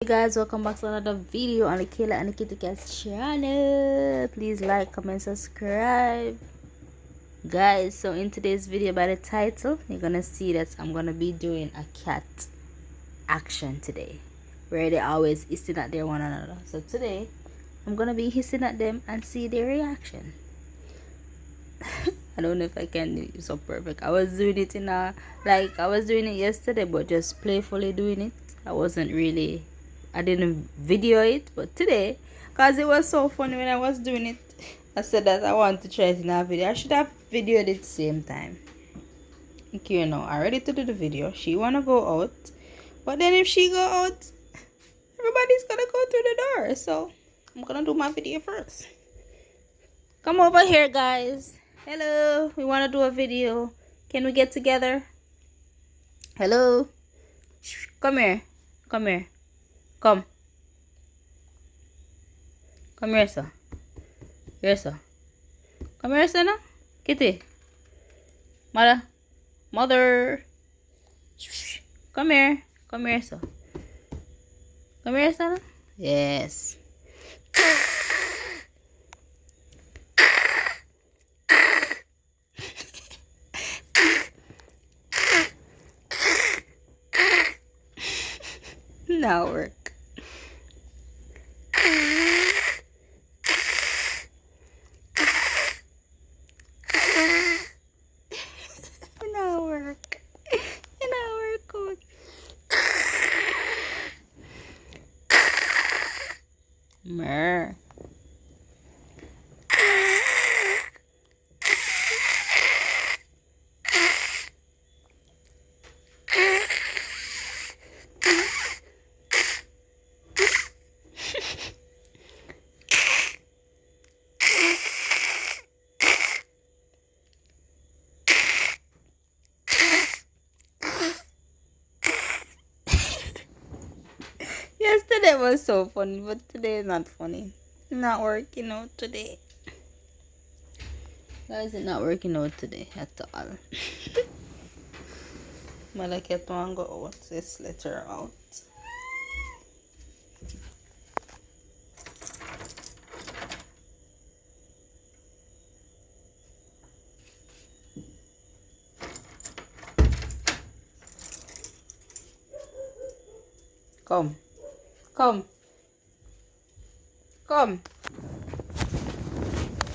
Hey guys, welcome back to another video on the Kayla and the Kitty Cats channel. Please like, comment, subscribe. Guys, so in today's video, by the title, you're gonna see that I'm gonna be doing a cat action today, where they always hissing at their one another. So today, I'm gonna be hissing at them and see their reaction. I don't know if I can do it so perfect. I was doing it I was doing it yesterday, but just playfully doing it. I didn't video it, but today, because it was so funny when I was doing it, I said that I want to try it in a video. I should have videoed it at the same time. Okay, you know, I'm ready to do the video. She wanna go out, but then if she go out, everybody's gonna go through the door. So I'm gonna do my video first. Come over here, guys. Hello, we want to do a video. Can we get together? Hello. Shh, come here. Come here. Come. Come here, sir. Here, sir. Come here, sir, now. Kitty. Mother. Mother. Shh. Come here. Come here, sir. Come here, sir. Now. Yes. Now work. Now work. Now work. Mer. Yesterday was so funny, but today is not funny. Not working out today. Guys, it's not working out today at all. Mother cat want go out. Let's let her out. Come. Come. Come.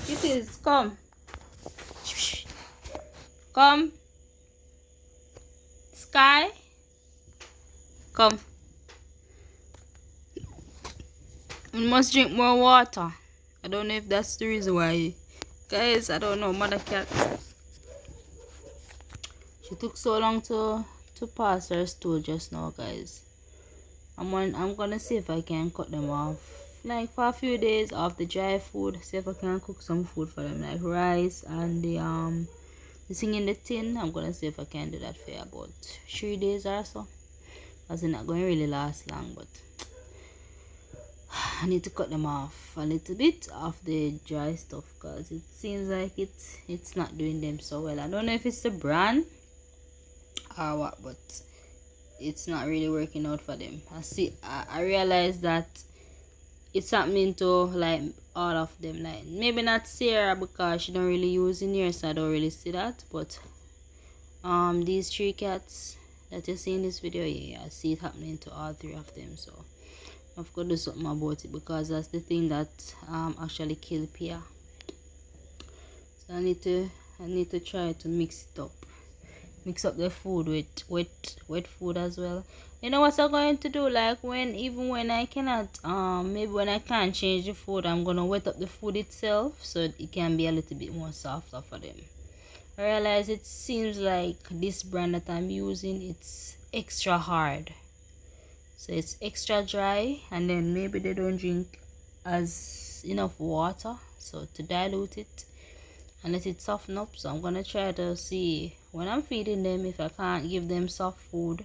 It is. Come. Come. Sky. Come. We must drink more water. I don't know if that's the reason why. Guys, I don't know. Mother cat. She took so long to pass her stool just now, guys. I'm gonna see if I can cut them off, like for a few days off the dry food. See if I can cook some food for them, like rice and the thing in the tin. I'm gonna see if I can do that for about 3 days or so, because it's not going to really last long. But I need to cut them off a little bit of the dry stuff, because it seems like it's not doing them so well. I don't know if it's the brand or what, but it's not really working out for them. I realize that it's happening to like all of them, like maybe not Sarah because she don't really use in here, so I don't really see that. But these 3 cats that you see in this video, yeah, I see it happening to all 3 of them. So I've got to do something about it, because that's the thing that actually kill Pia. So I need to try to mix it up. Mix up the food with wet food as well. You know what I'm going to do? Like even when I cannot, maybe when I can't change the food, I'm gonna wet up the food itself so it can be a little bit more softer for them. I realize it seems like this brand that I'm using, it's extra hard, so it's extra dry, and then maybe they don't drink as enough water, so to dilute it and let it soften up. So I'm gonna try to see when I'm feeding them, if I can't give them soft food,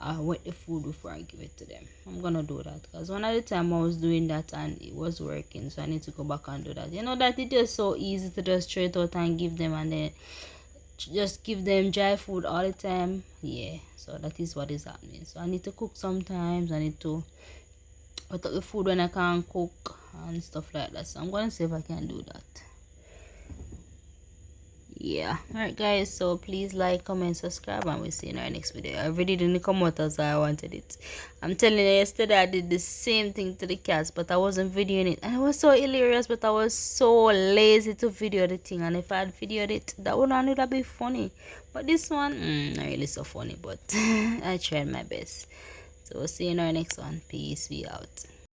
I wet the food before I give it to them. I'm gonna do that, because one of the time I was doing that and it was working, so I need to go back and do that. You know that it is so easy to just straight out and give them, and then just give them dry food all the time. Yeah, so that is what is happening. So I need to cook sometimes. I need to put up the food when I can't cook and stuff like that. So I'm gonna see if I can do that. Yeah, alright guys, so please like, comment, subscribe, and we'll see you in our next video. I really didn't come out as I wanted it. I'm telling you, yesterday I did the same thing to the cats, but I wasn't videoing it, and it was so hilarious, but I was so lazy to video the thing. And if I had videoed it, that would have been funny. But this one, not really so funny, but I tried my best. So we'll see you in our next one. Peace, we out.